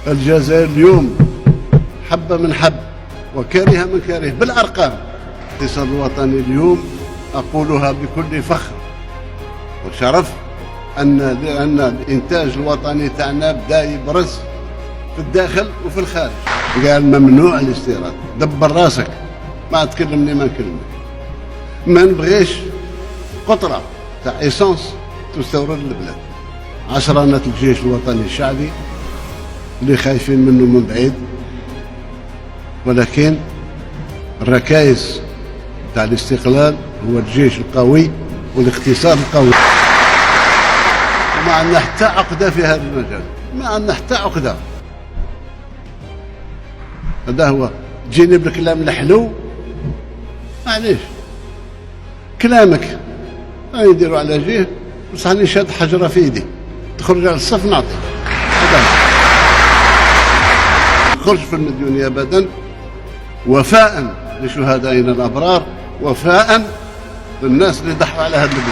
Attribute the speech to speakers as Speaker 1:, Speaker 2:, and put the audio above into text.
Speaker 1: الجزائر اليوم حبة من حب وكاره من كاره بالأرقام. الاقتصاد الوطني اليوم أقولها بكل فخر وشرف أن الإنتاج الوطني تاعنا بدا يبرز في الداخل وفي الخارج. قال ممنوع الاستيراد، دبر راسك، ما تكلمني ما نكلمك. ما نبغيش قطرة تاع إيسانس تستورد للبلاد. عشرانة الجيش الوطني الشعبي اللي خايفين منه من بعيد، ولكن الركائز تاع الاستقلال هو الجيش القوي والاقتصاد القوي. وما عندنا حتى عقدة في هذا المجال، ما عندنا حتى عقدة. هذا هو، تجيني بالكلام الحلو معليش، كلامك يديروا على جهه بصح راني شاد حجره في يدي، تخرج على الصف نعطي. خرج في المديونية ابدا، وفاء لشهدائنا الابرار، وفاء للناس اللي ضحوا على هذا البلد.